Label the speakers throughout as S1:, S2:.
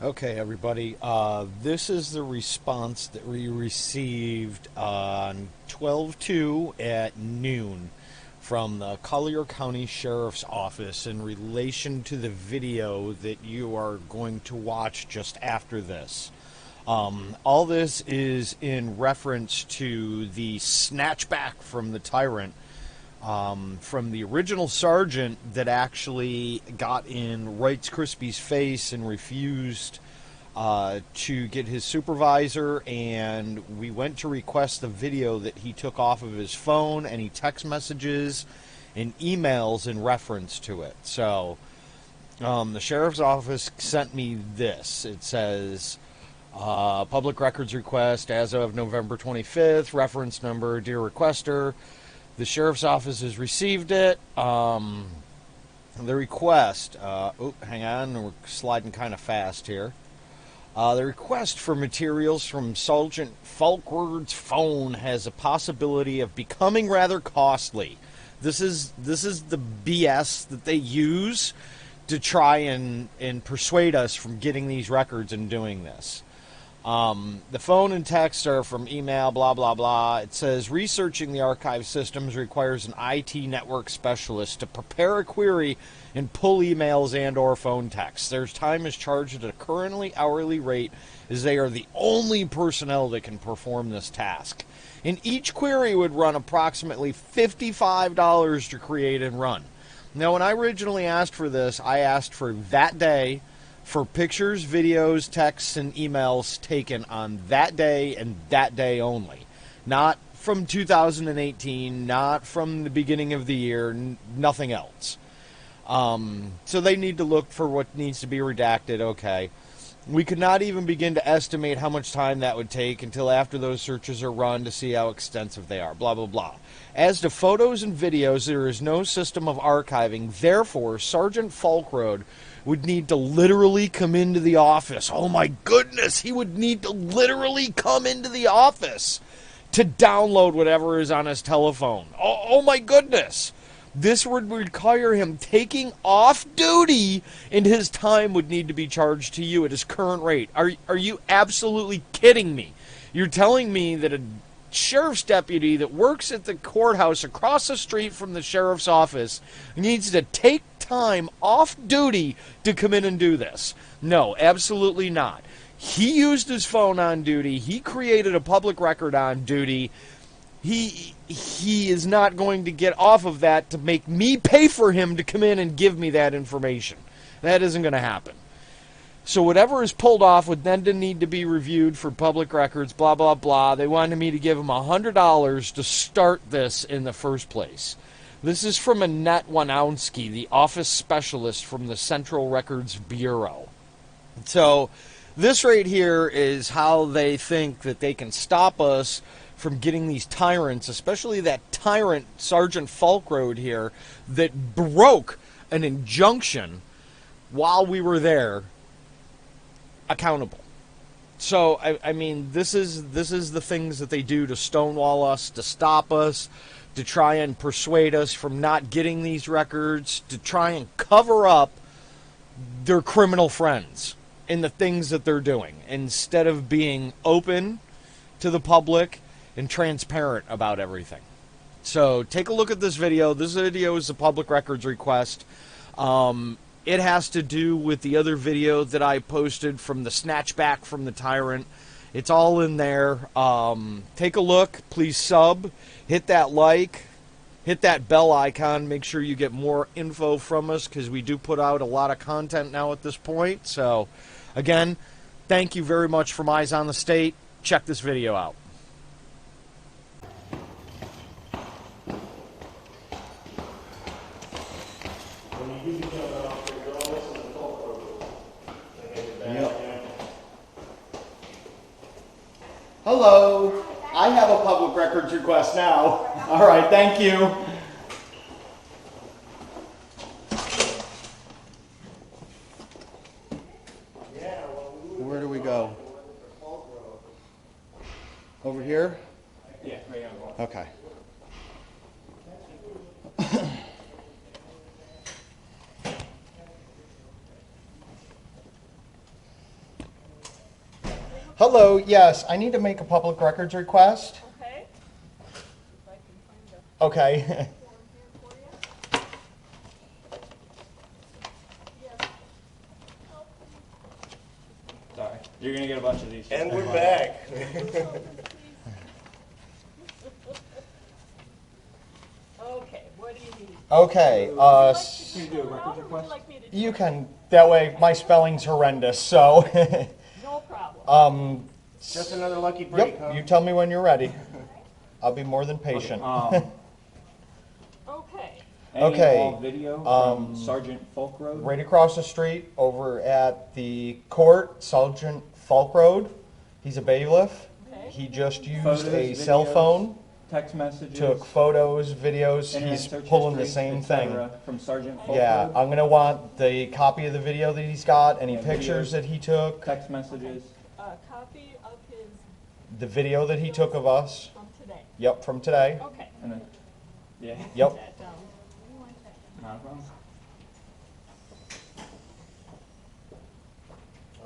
S1: Okay, everybody. This is the response that we received on 12/2 at noon from the Collier County Sheriff's Office in relation to the video that you are going to watch just after this. All this is in reference to the snatchback from the Tyrant from the original sergeant that actually got in Wright's Crispy's face and refused to get his supervisor, and we went to request the video that he took off of his phone, any text messages and emails in reference to it. So the sheriff's office sent me this. It says public records request as of November 25th, reference number, dear requester. The sheriff's office has received it. The request, hang on, we're sliding kind of fast here. The request for materials from Sergeant Falkward's phone has a possibility of becoming rather costly. This is the BS that they use to try and persuade us from getting these records and doing this. The phone and text are from email, blah, blah, blah. It says, researching the archive systems requires an IT network specialist to prepare a query and pull emails and or phone texts. Their time is charged at a currently hourly rate as they are the only personnel that can perform this task. And each query would run approximately $55 to create and run. Now, when I originally asked for this, I asked for that day, for pictures, videos, texts, and emails taken on that day and that day only. Not from 2018, not from the beginning of the year, nothing else. So they need to look for what needs to be redacted, okay. We could not even begin to estimate how much time that would take until after those searches are run to see how extensive they are, blah, blah, blah. As to photos and videos, there is no system of archiving. Therefore, Sergeant Falkroad would need to literally come into the office. Oh my goodness, he would need to literally come into the office to download whatever is on his telephone. Oh my goodness. This would require him taking off duty, and his time would need to be charged to you at his current rate. Are you absolutely kidding me? You're telling me that a sheriff's deputy that works at the courthouse across the street from the sheriff's office needs to take time off duty to come in and do this? No, absolutely not. He used his phone on duty. He created a public record on duty. He is not going to get off of that to make me pay for him to come in and give me that information. That isn't going to happen. So whatever is pulled off would then need to be reviewed for public records, blah, blah, blah. They wanted me to give him $100 to start this in the first place. This is from Annette Wanowski, the office specialist from the Central Records Bureau. So this right here is how they think that they can stop us from getting these tyrants, especially that tyrant, Sergeant Falkroad here, that broke an injunction while we were there, accountable. So I mean, this is the things that they do to stonewall us, to stop us, to try and persuade us from not getting these records, to try and cover up their criminal friends in the things that they're doing, instead of being open to the public and transparent about everything. So take a look at this video. This video is a public records request. It has to do with the other video that I posted from the snatchback from the Tyrant. It's all in there. Take a look. Please sub. Hit that like. Hit that bell icon. Make sure you get more info from us, because we do put out a lot of content now at this point. So, again, thank you very much from Eyes on the State. Check this video out. Hello. I have a public records request now. All right, thank you. Where do we go? Over here? Yeah, right on. Okay.
S2: Hello, yes, I need to make a public records request.
S3: Okay. If I can find a
S2: Okay.
S3: form here for you. Yes.
S4: Sorry. You're gonna get a bunch of these.
S5: And we're back.
S3: Okay, what do you need?
S2: Okay,
S3: Would you like to
S4: Can you
S3: do
S4: do a
S3: it
S4: records
S3: out, or would you
S4: request?
S3: like me to do
S2: you
S3: it?
S2: can, that way my spelling's horrendous, so.
S3: No problem.
S5: Just another lucky break, huh?
S2: Yep, you tell me when you're ready. I'll be more than patient.
S3: Okay.
S4: Any
S2: Okay,
S4: and all video from Sergeant Folk Road.
S2: Right across the street over at the court, Sergeant Falk Road. He's a bailiff.
S3: Okay.
S2: He just used
S4: Photos,
S2: a cell
S4: videos,
S2: phone,
S4: Text messages.
S2: took photos, videos.
S4: internet
S2: He's
S4: search
S2: pulling the
S4: history,
S2: same
S4: et
S2: thing.
S4: cetera, from Sergeant Folk
S2: Yeah,
S4: Road.
S2: I'm gonna want the copy of the video that he's got, any
S4: Yeah,
S2: pictures
S4: videos.
S2: that he took,
S4: Text messages.
S3: A copy of his
S2: the video that he took of us.
S3: from today.
S2: Yep, from today.
S3: Okay.
S4: And then, yeah.
S2: Yep.
S3: Put that down.
S4: Not a problem.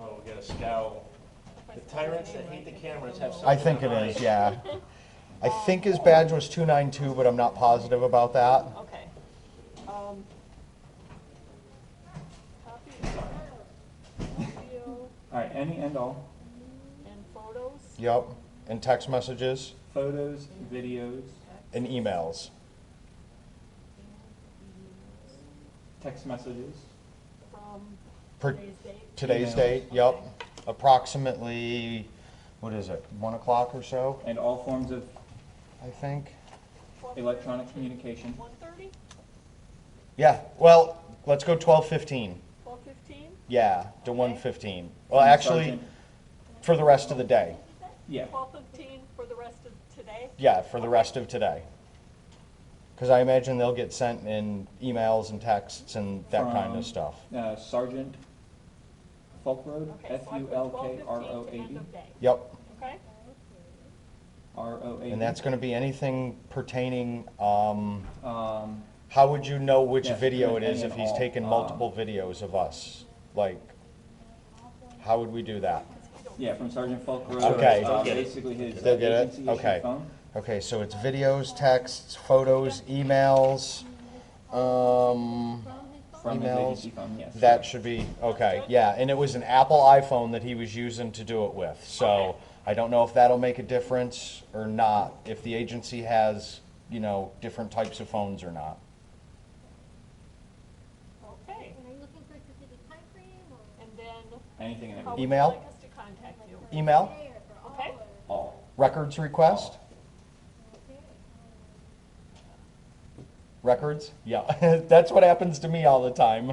S5: Oh, we got a scowl. The tyrants that hate the cameras have something
S2: I think it
S5: to hide.
S2: is, yeah. I think his badge was 292, but I'm not positive about that.
S3: Okay. Copy of video
S4: All right. Any and all
S3: and photos.
S2: Yep, and text messages
S4: photos, videos,
S2: and emails.
S4: text messages.
S3: From
S2: Per
S3: today's date.
S2: today's
S4: Emails.
S2: date, yep. Approximately, what is it, 1 o'clock or so,
S4: And all forms of
S2: I think?
S4: electronic communication.
S3: 1:30,
S2: Yeah, well, let's go 12:15.
S3: 12:15,
S2: Yeah, to
S3: Okay.
S2: 1:15. Well,
S4: From
S2: actually,
S4: Sergeant-
S2: for the rest of the day.
S4: Yeah.
S3: 12:15 for the rest of today.
S2: Yeah, for the rest of today. Because I imagine they'll get sent in emails and texts and that kind
S4: From-
S2: of stuff.
S4: Sergeant Folk Road.
S3: Okay, so I put 12:15 to end of day.
S2: Yep,
S3: Okay?
S4: FULKROAD.
S2: and that's going to be anything pertaining,
S4: Um,
S2: how would you know which
S4: Yeah,
S2: video it
S4: any
S2: is
S4: and
S2: if he's
S4: all,
S2: taken multiple videos of us? Like, how would we do that?
S4: yeah, from Sergeant Folk Road.
S2: Okay.
S4: Basically his
S2: They'll get it?
S4: agency issued
S2: Okay.
S4: phone.
S2: Okay, so it's videos, texts, photos, emails,
S4: From his
S2: emails.
S4: agency phone, yes.
S2: That should be, okay, yeah, and it was an Apple iPhone that he was using to do it with, so
S3: Okay.
S2: I don't know if that'll make a difference or not, if the agency has, you know, different types of phones or not.
S3: Okay.
S6: And are you looking for a specific time frame or
S3: And then,
S4: Anything and
S3: how
S4: everything.
S3: would you
S2: Email?
S3: like us to contact you?
S2: Email,
S6: today or for all
S3: Okay.
S6: or?
S4: All.
S2: records request,
S6: Okay.
S2: records, yeah, that's what happens to me all the time.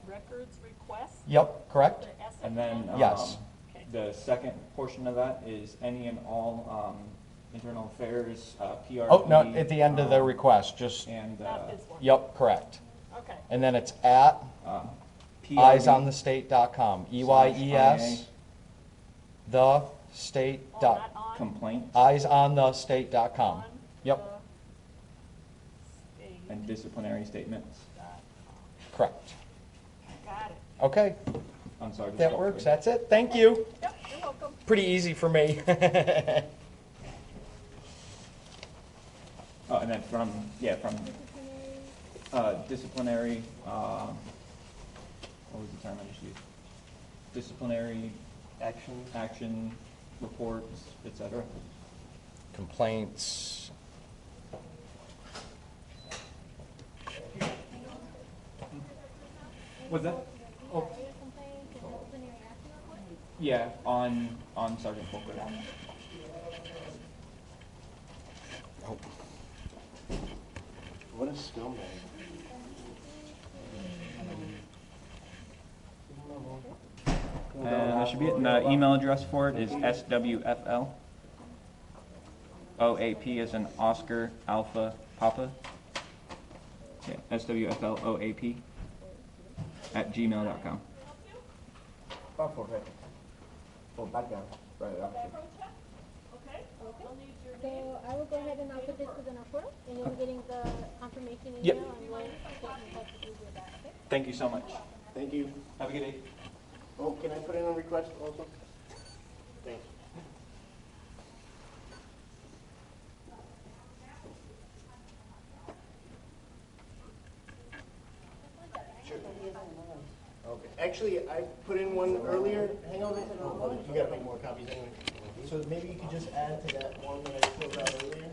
S3: Records request?
S2: Yep, correct?
S3: The SFN?
S4: And then,
S2: Yes.
S3: Okay.
S4: the second portion of that is any and all, internal affairs, P.R.R.
S2: Oh, no, at the end of the request, just,
S4: And,
S3: Not this one?
S2: yep, correct.
S3: Okay.
S2: And then it's at
S4: PRB
S2: eyesonthestate.com, EYES, the state
S3: Oh,
S2: dot,
S3: not on?
S4: complaints
S2: eyesonthestate.com.
S3: On
S2: Yep,
S3: the state
S4: and disciplinary statements
S3: dot
S2: correct.
S3: com. Got it.
S2: Okay,
S4: on Sergeant
S2: that
S4: Folk
S2: works,
S4: Road.
S2: that's it, thank you.
S3: Yep, you're welcome.
S2: Pretty easy for me.
S4: Oh, and then from disciplinary, what was the term I just used? Disciplinary action reports, et cetera.
S2: Complaints,
S4: Was that? Oh,
S6: Area complaints and disciplinary action report?
S4: yeah, on Sergeant Folk Road.
S2: oh,
S5: What a scumbag.
S4: And that should be it. And the email address for it is SWFL. OAP is an Oscar Alpha Papa. Yeah, SWFLOAP at gmail.com.
S3: Okay. I'll need your
S6: So
S3: name.
S6: I will go ahead and I'll put this within our portal and you'll be getting the confirmation email
S2: Yep.
S6: and we'll get in touch with you with that, okay?
S2: thank you so much.
S5: Thank you.
S2: Have a good day.
S5: Oh, can I put in a request also? Thanks. Sure. Okay, actually, I put in one earlier, hang on, you gotta make more copies anyway. So maybe you could just add to that one that I filled out earlier.